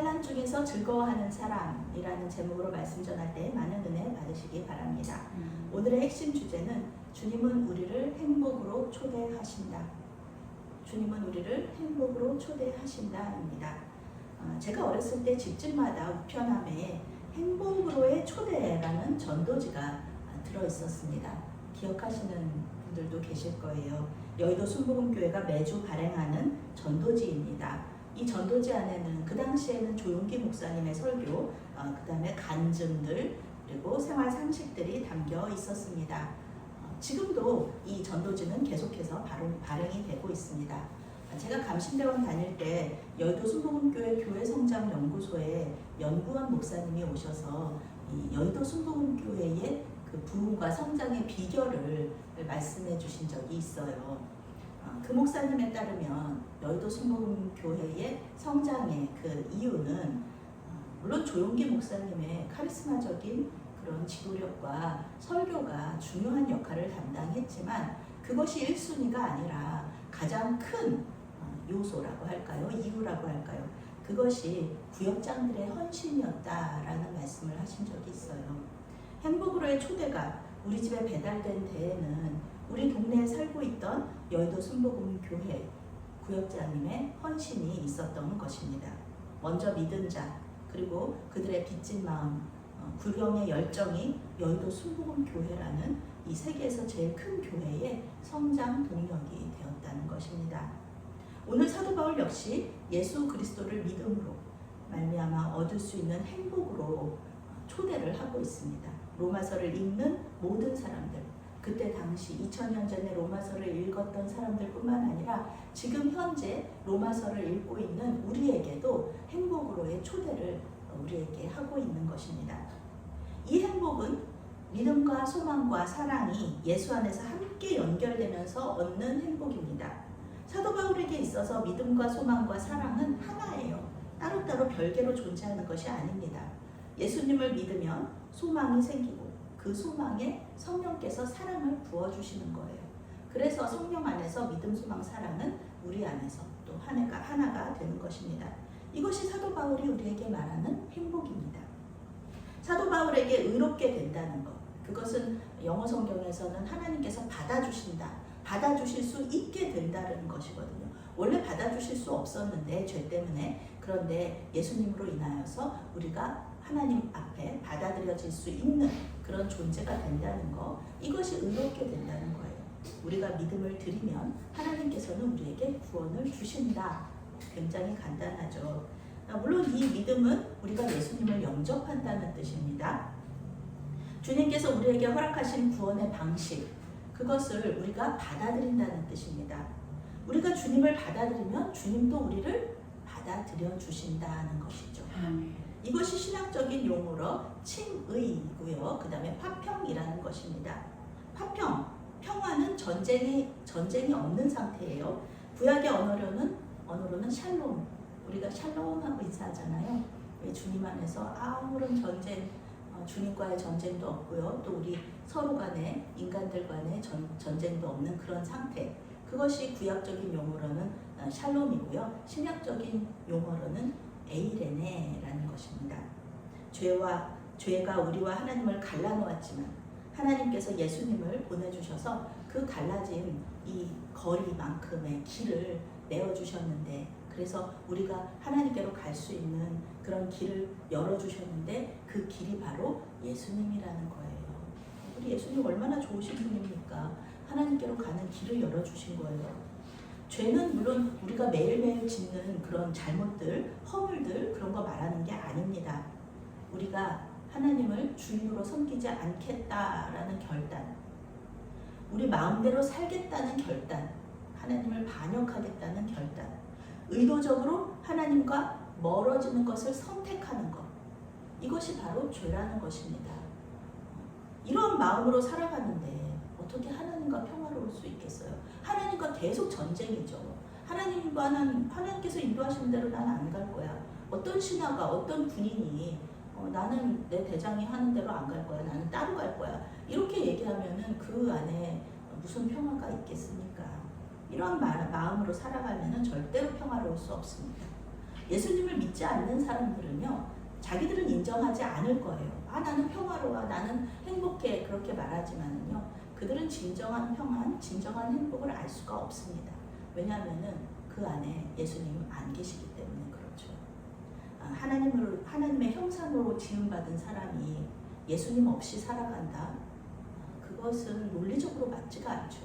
환난 중에서 즐거워하는 사람이라는 제목으로 말씀 전할 때 많은 은혜 받으시기 바랍니다. 오늘의 핵심 주제는 주님은 우리를 행복으로 초대하신다. 주님은 우리를 행복으로 초대하신다입니다. 제가 어렸을 때 집집마다 우편함에 행복으로의 초대라는 전도지가 들어있었습니다. 기억하시는 분들도 계실 거예요. 여의도 순복음교회가 매주 발행하는 전도지입니다. 이 전도지 안에는 그 당시에는 조용기 목사님의 설교, 그 다음에 간증들, 그리고 생활 상식들이 담겨 있었습니다. 지금도 이 전도지는 계속해서 발행이 되고 있습니다. 제가 감신대원 다닐 때 여의도 순복음교회 교회성장연구소에 연구원 목사님이 오셔서 이 여의도 순복음교회의 그 부흥과 성장의 비결을 말씀해 주신 적이 있어요. 그 목사님에 따르면 여의도 순복음교회의 성장의 그 이유는 물론 조용기 목사님의 카리스마적인 그런 지도력과 설교가 중요한 역할을 담당했지만 그것이 1순위가 아니라 가장 큰 요소라고 할까요? 이유라고 할까요? 그것이 구역장들의 헌신이었다라는 말씀을 하신 적이 있어요. 행복으로의 초대가 우리 집에 배달된 데에는 우리 동네에 살고 있던 여의도 순복음교회 구역장님의 헌신이 있었던 것입니다. 먼저 믿은 자, 그리고 그들의 빚진 마음, 구령의 열정이 여의도 순복음교회라는 이 세계에서 제일 큰 교회의 성장 동력이 되었다는 것입니다. 오늘 사도 바울 역시 예수 그리스도를 믿음으로 말미암아 얻을 수 있는 행복으로 초대를 하고 있습니다. 로마서를 읽는 모든 사람들, 그때 당시 2000년 전에 로마서를 읽었던 사람들뿐만 아니라 지금 현재 로마서를 읽고 있는 우리에게도 행복으로의 초대를 우리에게 하고 있는 것입니다. 이 행복은 믿음과 소망과 사랑이 예수 안에서 함께 연결되면서 얻는 행복입니다. 사도 바울에게 있어서 믿음과 소망과 사랑은 하나예요. 따로따로 별개로 존재하는 것이 아닙니다. 예수님을 믿으면 소망이 생기고 그 소망에 성령께서 사랑을 부어주시는 거예요. 그래서 성령 안에서 믿음, 소망, 사랑은 우리 안에서 또 하나가 되는 것입니다. 이것이 사도 바울이 우리에게 말하는 행복입니다. 사도 바울에게 의롭게 된다는 것, 그것은 영어 성경에서는 하나님께서 받아주신다, 받아주실 수 있게 된다는 것이거든요. 원래 받아주실 수 없었는데 죄 때문에, 그런데 예수님으로 인하여서 우리가 하나님 앞에 받아들여질 수 있는 그런 존재가 된다는 것, 이것이 의롭게 된다는 거예요. 우리가 믿음을 드리면 하나님께서는 우리에게 구원을 주신다. 굉장히 간단하죠. 물론 이 믿음은 우리가 예수님을 영접한다는 뜻입니다. 주님께서 우리에게 허락하신 구원의 방식, 그것을 우리가 받아들인다는 뜻입니다. 우리가 주님을 받아들이면 주님도 우리를 받아들여 주신다는 것이죠. 이것이 신학적인 용어로 칭의이고요. 그 다음에 화평이라는 것입니다. 화평, 평화는 전쟁이 없는 상태예요. 구약의 언어로는 샬롬, 우리가 샬롬하고 인사하잖아요. 주님 안에서 아무런 전쟁, 주님과의 전쟁도 없고요. 또 우리 서로 간에, 인간들 간에 전쟁도 없는 그런 상태. 그것이 구약적인 용어로는 샬롬이고요. 신약적인 용어로는 에이레네라는 것입니다. 죄가 우리와 하나님을 갈라놓았지만 하나님께서 예수님을 보내주셔서 그 갈라진 이 거리만큼의 길을 내어주셨는데, 그래서 우리가 하나님께로 갈 수 있는 그런 길을 열어주셨는데 그 길이 바로 예수님이라는 거예요. 우리 예수님 얼마나 좋으신 분입니까? 하나님께로 가는 길을 열어주신 거예요. 죄는 물론 우리가 매일매일 짓는 그런 잘못들, 허물들, 그런 거 말하는 게 아닙니다. 우리가 하나님을 주인으로 섬기지 않겠다라는 결단, 우리 마음대로 살겠다는 결단, 하나님을 반역하겠다는 결단, 의도적으로 하나님과 멀어지는 것을 선택하는 것, 이것이 바로 죄라는 것입니다. 이런 마음으로 살아가는데 어떻게 하나님과 평화로울 수 있겠어요? 하나님과 계속 전쟁이죠. 하나님께서 인도하시는 대로 나는 안 갈 거야. 어떤 신하가, 어떤 군인이 나는 내 대장이 하는 대로 안 갈 거야. 나는 따로 갈 거야. 이렇게 얘기하면은 그 안에 무슨 평화가 있겠습니까? 이러한 마음으로 살아가면은 절대로 평화로울 수 없습니다. 예수님을 믿지 않는 사람들은요, 자기들은 인정하지 않을 거예요. 나는 평화로워, 나는 행복해, 그렇게 말하지만은요, 그들은 진정한 평안, 진정한 행복을 알 수가 없습니다. 왜냐하면은 그 안에 예수님 안 계시기 때문에 그렇죠. 하나님의 형상으로 지음받은 사람이 예수님 없이 살아간다. 그것은 논리적으로 맞지가 않죠.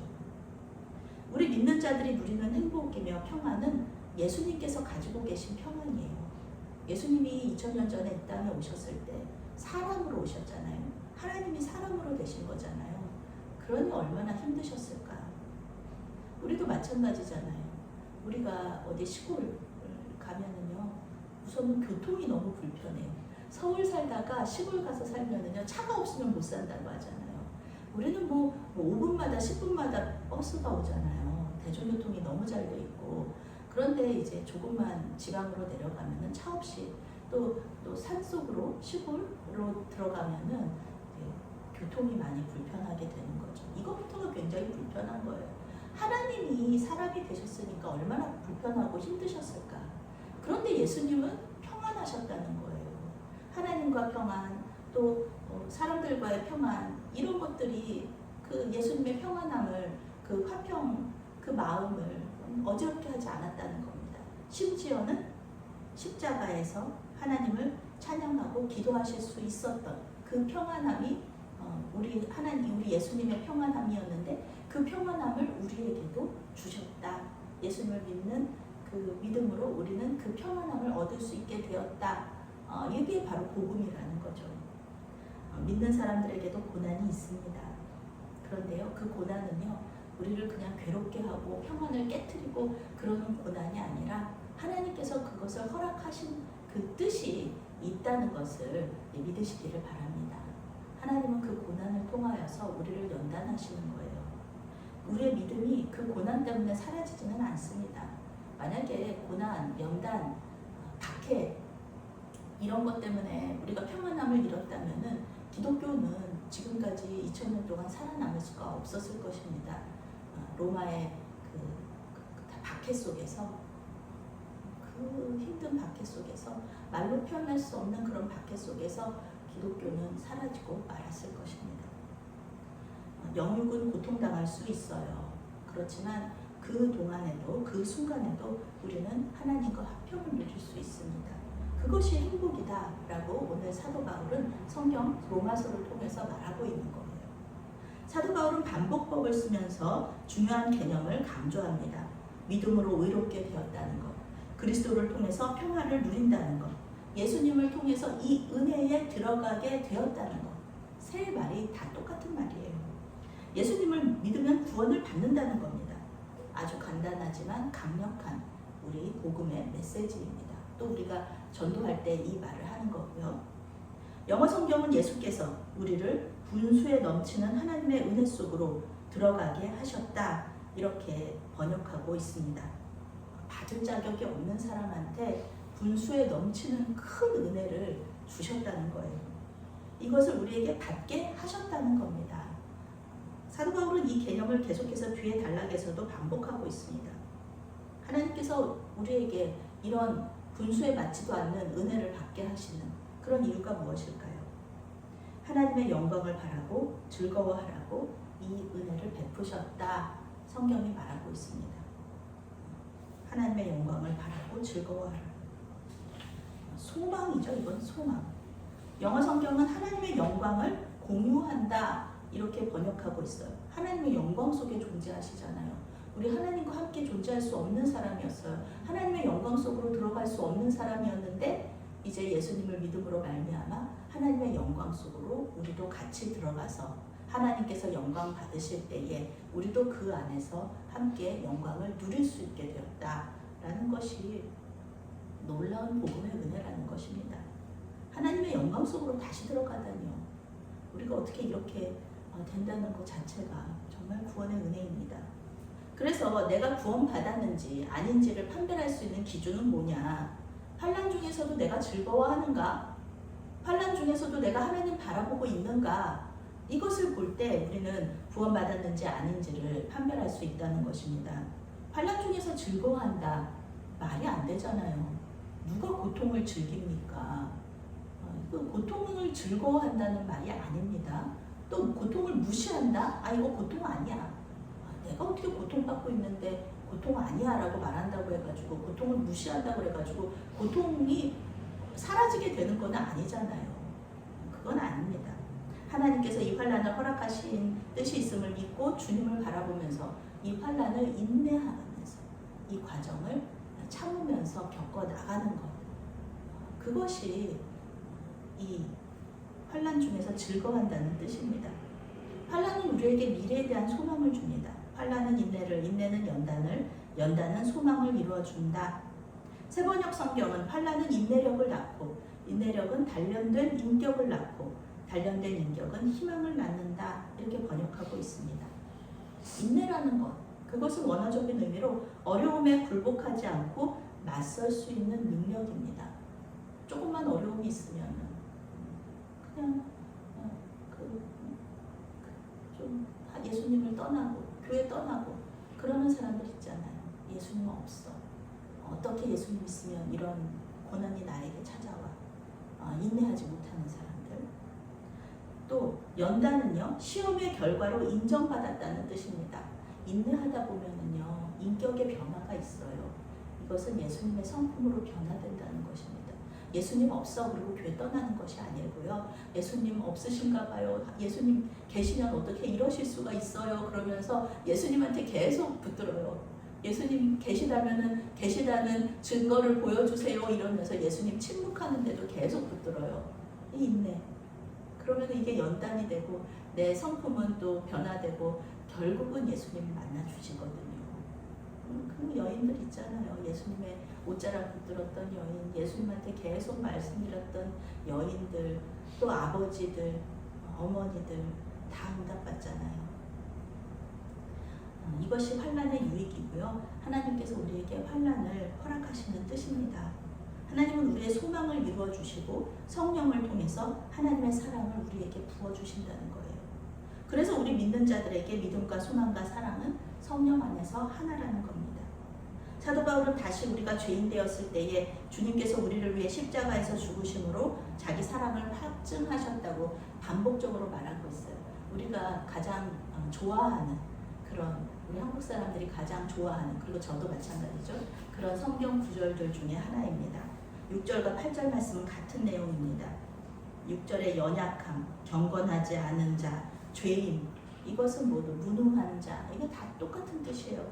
우리 믿는 자들이 누리는 행복이며 평안은 예수님께서 가지고 계신 평안이에요. 예수님이 2000년 전에 이 땅에 오셨을 때 사람으로 오셨잖아요. 하나님이 사람으로 되신 거잖아요. 그러니 얼마나 힘드셨을까. 우리도 마찬가지잖아요. 우리가 어디 시골 가면은요, 우선은 교통이 너무 불편해요. 서울 살다가 시골 가서 살면은요, 차가 없으면 못 산다고 하잖아요. 우리는 뭐 5분마다 10분마다 버스가 오잖아요. 대중교통이 너무 잘 돼 있고. 그런데 이제 조금만 지방으로 내려가면은 차 없이 또 산속으로 시골로 들어가면은 교통이 많이 불편하게 되는 거죠. 이것부터가 굉장히 불편한 거예요. 하나님이 사람이 되셨으니까 얼마나 불편하고 힘드셨을까. 그런데 예수님은 평안하셨다는 거예요. 하나님과 평안, 또 사람들과의 평안, 이런 것들이 그 예수님의 평안함을, 그 화평, 그 마음을 어지럽게 하지 않았다는 겁니다. 심지어는 십자가에서 하나님을 찬양하고 기도하실 수 있었던 그 평안함이 우리 예수님의 평안함이었는데, 그 평안함을 우리에게도 주셨다. 예수님을 믿는 그 믿음으로 우리는 그 평안함을 얻을 수 있게 되었다. 이게 바로 복음이라는 거죠. 믿는 사람들에게도 고난이 있습니다. 그런데요, 그 고난은요, 우리를 그냥 괴롭게 하고 평안을 깨트리고 그러는 고난이 아니라 하나님께서 그것을 허락하신 그 뜻이 있다는 것을 믿으시기를 바랍니다. 하나님은 그 고난을 통하여서 우리를 연단하시는 거예요. 우리의 믿음이 그 고난 때문에 사라지지는 않습니다. 만약에 고난, 연단, 박해 이런 것 때문에 우리가 평안함을 잃었다면은 기독교는 지금까지 2000년 동안 살아남을 수가 없었을 것입니다. 로마의 그 박해 속에서, 그 힘든 박해 속에서, 말로 표현할 수 없는 그런 박해 속에서 기독교는 사라지고 말았을 것입니다. 영육은 고통당할 수 있어요. 그렇지만 그 동안에도, 그 순간에도 우리는 하나님과 화평을 누릴 수 있습니다. 그것이 행복이다라고 오늘 사도 바울은 성경 로마서를 통해서 말하고 있는 거예요. 사도 바울은 반복법을 쓰면서 중요한 개념을 강조합니다. 믿음으로 의롭게 되었다는 것, 그리스도를 통해서 평화를 누린다는 것, 예수님을 통해서 이 은혜에 들어가게 되었다는 것. 세 말이 다 똑같은 말이에요. 예수님을 믿으면 구원을 받는다는 겁니다. 아주 간단하지만 강력한 우리 복음의 메시지입니다. 또 우리가 전도할 때 이 말을 하는 거고요. 영어 성경은 예수께서 우리를 분수에 넘치는 하나님의 은혜 속으로 들어가게 하셨다, 이렇게 번역하고 있습니다. 받을 자격이 없는 사람한테 분수에 넘치는 큰 은혜를 주셨다는 거예요. 이것을 우리에게 받게 하셨다는 겁니다. 사도 바울은 이 개념을 계속해서 뒤에 단락에서도 반복하고 있습니다. 하나님께서 우리에게 이런 분수에 맞지도 않는 은혜를 받게 하시는 그런 이유가 무엇일까요? 하나님의 영광을 바라고 즐거워하라고 이 은혜를 베푸셨다, 성경이 말하고 있습니다. 하나님의 영광을 바라고 즐거워하라. 소망이죠. 이건 소망. 영어 성경은 하나님의 영광을 공유한다, 이렇게 번역하고 있어요. 하나님의 영광 속에 존재하시잖아요. 우리 하나님과 함께 존재할 수 없는 사람이었어요. 하나님의 영광 속으로 들어갈 수 없는 사람이었는데, 이제 예수님을 믿음으로 말미암아 하나님의 영광 속으로 우리도 같이 들어가서 하나님께서 영광 받으실 때에 우리도 그 안에서 함께 영광을 누릴 수 있게 되었다라는 것이 놀라운 복음의 은혜라는 것입니다. 하나님의 영광 속으로 다시 들어가다니요. 우리가 어떻게 이렇게 된다는 것 자체가 정말 구원의 은혜입니다. 그래서 내가 구원받았는지 아닌지를 판별할 수 있는 기준은 뭐냐? 환난 중에서도 내가 즐거워하는가? 환난 중에서도 내가 하나님 바라보고 있는가? 이것을 볼 때 우리는 구원받았는지 아닌지를 판별할 수 있다는 것입니다. 환난 중에서 즐거워한다, 말이 안 되잖아요. 누가 고통을 즐깁니까? 그 고통을 즐거워한다는 말이 아닙니다. 또 고통을 무시한다? 이거 고통 아니야. 내가 어떻게 고통받고 있는데 고통 아니야 라고 말한다고 해가지고 고통을 무시한다고 해가지고 고통이 사라지게 되는 건 아니잖아요. 그건 아닙니다. 하나님께서 이 환난을 허락하신 뜻이 있음을 믿고 주님을 바라보면서 이 환난을 인내하면서 이 과정을 참으면서 겪어 나가는 것, 그것이 이 환난 중에서 즐거워한다는 뜻입니다. 환난은 우리에게 미래에 대한 소망을 줍니다. 환난은 인내를, 인내는 연단을, 연단은 소망을 이루어준다. 세번역 성경은 환난은 인내력을 낳고, 인내력은 단련된 인격을 낳고, 단련된 인격은 희망을 낳는다. 이렇게 번역하고 있습니다. 인내라는 것, 그것은 원어적인 의미로 어려움에 굴복하지 않고 맞설 수 있는 능력입니다. 조금만 어려움이 있으면 그냥 좀 예수님을 떠나고 교회 떠나고 그러는 사람들 있잖아요. 예수님 없어. 어떻게 예수님 있으면 이런 고난이 나에게 찾아와. 인내하지 못하는 사람들. 또 연단은요, 시험의 결과로 인정받았다는 뜻입니다. 인내하다 보면은요, 인격의 변화가 있어요. 이것은 예수님의 성품으로 변화된다는 것입니다. 예수님 없어 그리고 교회 떠나는 것이 아니고요. 예수님 없으신가 봐요. 예수님 계시면 어떻게 이러실 수가 있어요. 그러면서 예수님한테 계속 붙들어요. 예수님 계시다는 증거를 보여주세요. 이러면서 예수님 침묵하는데도 계속 붙들어요. 이 인내. 그러면 이게 연단이 되고 내 성품은 또 변화되고 결국은 예수님을 만나 주시거든요. 그 여인들 있잖아요. 예수님의 옷자락 붙들었던 여인, 예수님한테 계속 말씀드렸던 여인들, 또 아버지들, 어머니들 다 응답받잖아요. 이것이 환난의 유익이고요. 하나님께서 우리에게 환난을 허락하시는 뜻입니다. 하나님은 우리의 소망을 이루어 주시고 성령을 통해서 하나님의 사랑을 우리에게 부어 주신다는 거예요. 그래서 우리 믿는 자들에게 믿음과 소망과 사랑은 성령 안에서 하나라는 겁니다. 사도 바울은 다시 우리가 죄인 되었을 때에 주님께서 우리를 위해 십자가에서 죽으심으로 자기 사랑을 확증하셨다고 반복적으로 말하고 있어요. 우리가 가장 좋아하는 그런, 우리 한국 사람들이 가장 좋아하는, 그리고 저도 마찬가지죠. 그런 성경 구절들 중에 하나입니다. 6절과 8절 말씀은 같은 내용입니다. 6절의 연약함, 경건하지 않은 자, 죄인, 이것은 모두 무능한 자, 이게 다 똑같은 뜻이에요.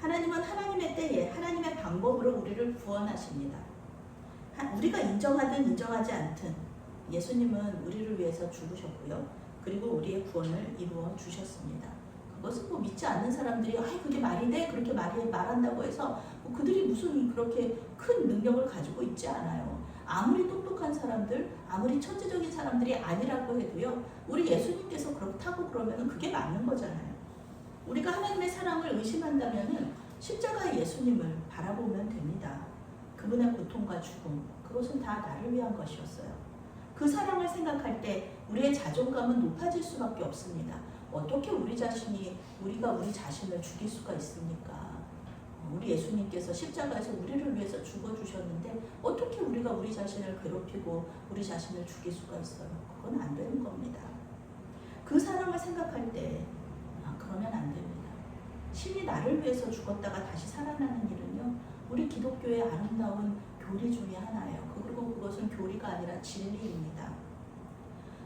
하나님은 하나님의 때에 하나님의 방법으로 우리를 구원하십니다. 우리가 인정하든 인정하지 않든 예수님은 우리를 위해서 죽으셨고요. 그리고 우리의 구원을 이루어 주셨습니다. 그것은 뭐 믿지 않는 사람들이 그게 말이 돼? 그렇게 말한다고 해서 그들이 무슨 그렇게 큰 능력을 가지고 있지 않아요. 아무리 똑똑한 사람들, 아무리 천재적인 사람들이 아니라고 해도요. 우리 예수님께서 그렇다고 그러면 그게 맞는 거잖아요. 우리가 하나님의 사랑을 의심한다면 십자가의 예수님을 바라보면 됩니다. 그분의 고통과 죽음, 그것은 다 나를 위한 것이었어요. 그 사랑을 생각할 때 우리의 자존감은 높아질 수밖에 없습니다. 어떻게 우리가 우리 자신을 죽일 수가 있습니까? 우리 예수님께서 십자가에서 우리를 위해서 죽어주셨는데 어떻게 우리가 우리 자신을 괴롭히고 우리 자신을 죽일 수가 있어요? 그건 안 되는 겁니다. 그 사랑을 생각할 때 그러면 안 됩니다. 신이 나를 위해서 죽었다가 다시 살아나는 일은요, 우리 기독교의 아름다운 교리 중에 하나예요. 그리고 그것은 교리가 아니라 진리입니다.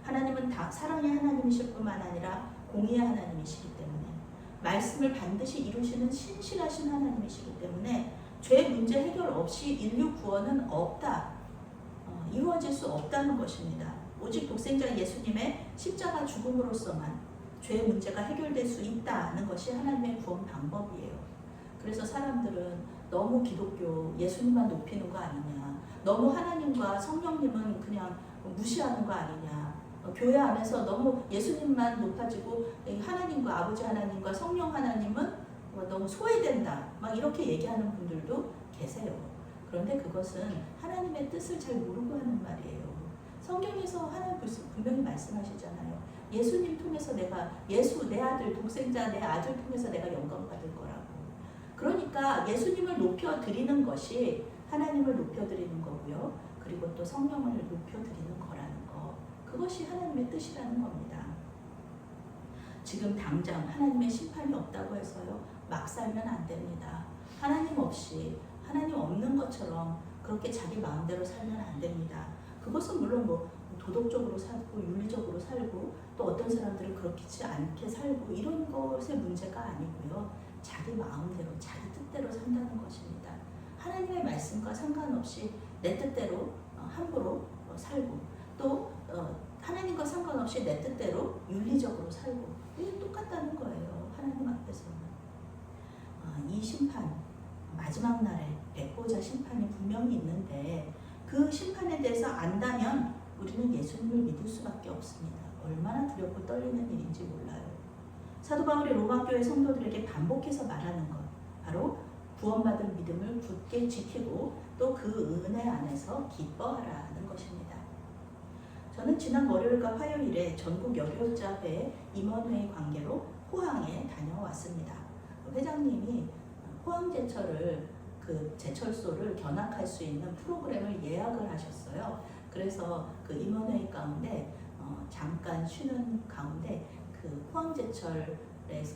하나님은 다 사랑의 하나님이실 뿐만 아니라 공의의 하나님이시기 때문에, 말씀을 반드시 이루시는 신실하신 하나님이시기 때문에 죄 문제 해결 없이 인류 구원은 없다. 이루어질 수 없다는 것입니다. 오직 독생자 예수님의 십자가 죽음으로서만 죄의 문제가 해결될 수 있다는 것이 하나님의 구원 방법이에요. 그래서 사람들은 너무 기독교 예수님만 높이는 거 아니냐, 너무 하나님과 성령님은 그냥 무시하는 거 아니냐, 교회 안에서 너무 예수님만 높아지고 하나님과 아버지 하나님과 성령 하나님은 너무 소외된다, 막 이렇게 얘기하는 분들도 계세요. 그런데 그것은 하나님의 뜻을 잘 모르고 하는 말이에요. 성경에서 하나님 분명히 말씀하시잖아요. 예수님 통해서 내 아들, 독생자 내 아들 통해서 내가 영광 받을 거라고. 그러니까 예수님을 높여 드리는 것이 하나님을 높여드리는 거고요. 그리고 또 성령을 높여드리는 거라는 거. 그것이 하나님의 뜻이라는 겁니다. 지금 당장 하나님의 심판이 없다고 해서요. 막 살면 안 됩니다. 하나님 없이 하나님 없는 것처럼 그렇게 자기 마음대로 살면 안 됩니다. 그것은 물론 뭐 도덕적으로 살고 윤리적으로 살고 또 어떤 사람들은 그렇지 않게 살고 이런 것의 문제가 아니고요. 자기 마음대로 자기 뜻대로 산다는 것입니다. 하나님의 말씀과 상관없이 내 뜻대로 함부로 살고 또 하나님과 상관없이 내 뜻대로 윤리적으로 살고 이게 똑같다는 거예요. 하나님 앞에서는. 이 심판 마지막 날에 백보자 심판이 분명히 있는데 그 심판에 대해서 안다면 우리는 예수님을 믿을 수밖에 없습니다. 얼마나 두렵고 떨리는 일인지 몰라요. 사도 바울이 로마 교회 성도들에게 반복해서 말하는 것 바로 구원받은 믿음을 굳게 지키고 또 그 은혜 안에서 기뻐하라는 것입니다. 저는 지난 월요일과 화요일에 전국 여교자회 임원회의 관계로 포항에 다녀왔습니다. 회장님이 포항제철을 그 제철소를 견학할 수 있는 프로그램을 예약을 하셨어요. 그래서 그 임원회의 가운데 잠깐 쉬는 가운데 그 포항제철에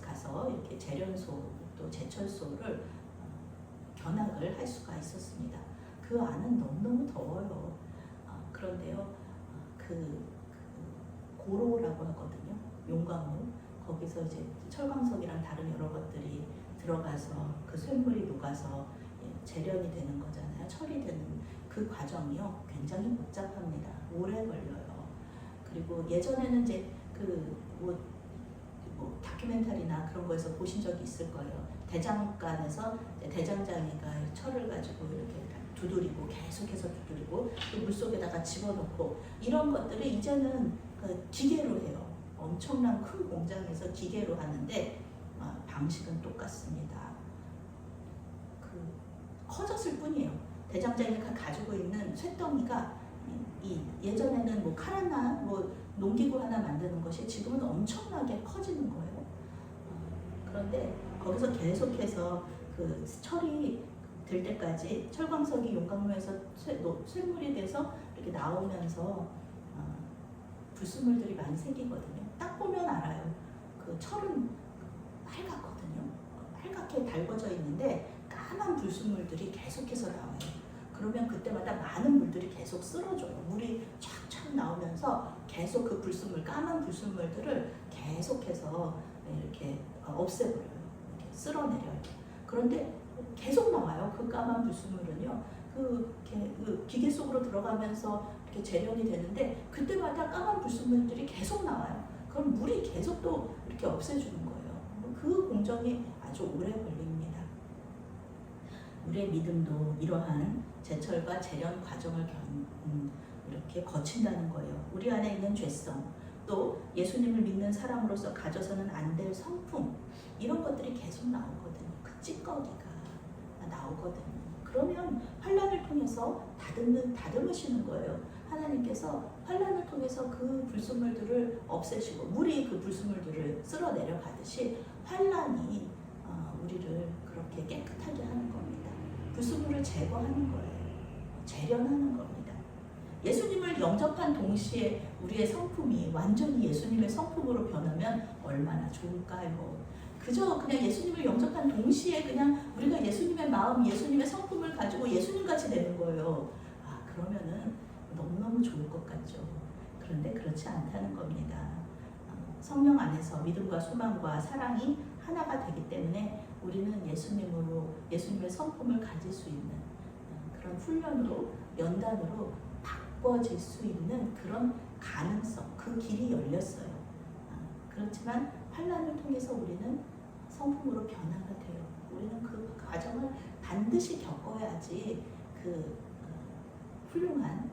가서 이렇게 재련소 또 제철소를 견학을 할 수가 있었습니다. 그 안은 너무너무 더워요. 그런데요, 그 고로라고 하거든요. 용광로 거기서 이제 철광석이랑 다른 여러 것들이 들어가서 그 쇳물이 녹아서 재련이 되는 거잖아요. 처리되는 그 과정이요 굉장히 복잡합니다. 오래 걸려요. 그리고 예전에는 이제 뭐 다큐멘터리나 그런 거에서 보신 적이 있을 거예요. 대장간에서 대장장이가 철을 가지고 이렇게 두드리고 계속해서 두드리고 또 물속에다가 집어넣고 이런 것들을 이제는 기계로 해요. 엄청난 큰 공장에서 기계로 하는데 방식은 똑같습니다. 커졌을 뿐이에요. 대장장이가 가지고 있는 쇳덩이가 예전에는 뭐 칼 하나, 뭐 농기구 하나 만드는 것이 지금은 엄청나게 커지는 거예요. 그런데 거기서 계속해서 그 철이 될 때까지 철광석이 용광로에서 쇳물이 돼서 이렇게 나오면서 불순물들이 많이 생기거든요. 딱 보면 알아요. 그 철은 빨갛거든요. 빨갛게 달궈져 있는데 까만 불순물들이 계속해서 나와요. 그러면 그때마다 많은 물들이 계속 쓸어줘요. 물이 촥촥 나오면서 계속 그 불순물, 까만 불순물들을 계속해서 이렇게 없애버려요. 이렇게 쓸어내려요. 그런데 계속 나와요. 그 까만 불순물은요. 그 기계 속으로 들어가면서 이렇게 재련이 되는데 그때마다 까만 불순물들이 계속 나와요. 그럼 물이 계속 또 이렇게 없애주는 거예요. 그 공정이 아주 오래 걸립니다. 우리의 믿음도 이러한 제철과 재련 과정을 이렇게 거친다는 거예요. 우리 안에 있는 죄성, 또 예수님을 믿는 사람으로서 가져서는 안 될 성품 이런 것들이 계속 나오거든요. 그 찌꺼기가 나오거든요. 그러면 환난을 통해서 다듬으시는 거예요. 하나님께서 환난을 통해서 그 불순물들을 없애시고 물이 그 불순물들을 쓸어내려 가듯이 환난이 우리를 그렇게 깨끗하게 하는 겁니다. 불순물을 제거하는 거예요. 재련하는 겁니다. 예수님을 영접한 동시에 우리의 성품이 완전히 예수님의 성품으로 변하면 얼마나 좋을까요? 그저 그냥 예수님을 영접한 동시에 그냥 우리가 예수님의 마음, 예수님의 성품을 가지고 예수님같이 되는 거예요. 그러면은 너무너무 좋을 것 같죠. 그런데 그렇지 않다는 겁니다. 성령 안에서 믿음과 소망과 사랑이 하나가 되기 때문에 우리는 예수님의 성품을 가질 수 있는 그런 훈련으로, 연단으로 바꿔질 수 있는 그런 가능성, 그 길이 열렸어요. 그렇지만 환난을 통해서 우리는 성품으로 변화가 돼요. 우리는 그 과정을 반드시 겪어야지 그 훌륭한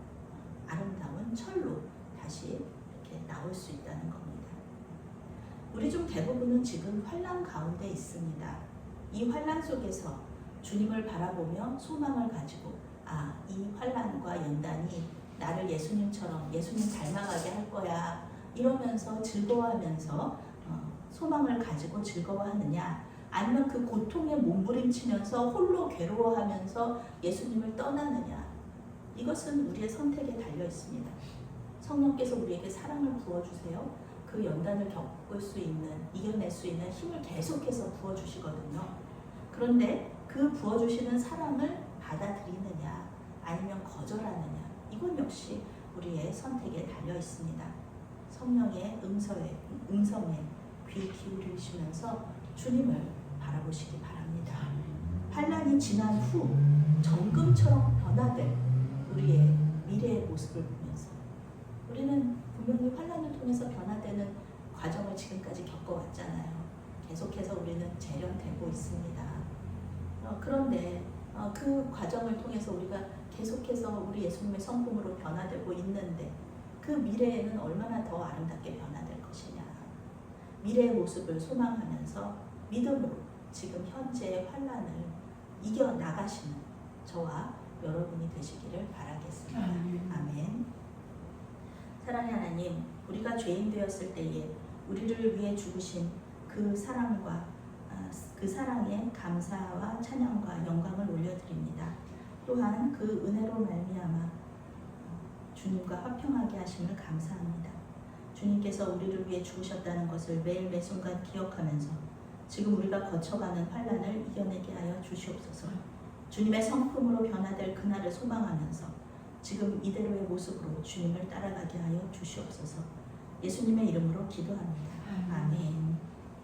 아름다운 철로 다시 이렇게 나올 수 있다는 겁니다. 우리 중 대부분은 지금 환난 가운데 있습니다. 이 환난 속에서 주님을 바라보며 소망을 가지고 이 환난과 연단이 나를 예수님처럼 예수님 닮아가게 할 거야 이러면서 즐거워하면서 소망을 가지고 즐거워하느냐, 아니면 그 고통에 몸부림치면서 홀로 괴로워하면서 예수님을 떠나느냐, 이것은 우리의 선택에 달려 있습니다. 성령께서 우리에게 사랑을 부어주세요. 그 연단을 겪을 수 있는, 이겨낼 수 있는 힘을 계속해서 부어주시거든요. 그런데 그 부어주시는 사랑을 받아들이느냐 아니면 거절하느냐, 이건 역시 우리의 선택에 달려 있습니다. 성령의 음성에 귀 기울이시면서 주님을 바라보시기 바랍니다. 환난이 지난 후 정금처럼 변화될 우리의 미래의 모습을 보면서, 우리는 분명히 환난을 통해서 변화되는 과정을 지금까지 겪어왔잖아요. 계속해서 우리는 재련되고 있습니다. 그런데 그 과정을 통해서 우리가 계속해서 우리 예수님의 성품으로 변화되고 있는데, 그 미래에는 얼마나 더 아름답게 변화될 것이냐, 미래의 모습을 소망하면서 믿음으로 지금 현재의 환난을 이겨나가시는 저와 여러분이 되시기를 바라겠습니다. 아멘. 사랑의 하나님, 우리가 죄인 되었을 때에 우리를 위해 죽으신 그 사랑과 그 사랑에 감사와 찬양과 영광을 올려드립니다. 또한 그 은혜로 말미암아 주님과 화평하게 하심을 감사합니다. 주님께서 우리를 위해 죽으셨다는 것을 매일 매순간 기억하면서 지금 우리가 거쳐가는 환난을 이겨내게 하여 주시옵소서. 주님의 성품으로 변화될 그날을 소망하면서 지금 이대로의 모습으로 주님을 따라가게 하여 주시옵소서. 예수님의 이름으로 기도합니다. 아멘.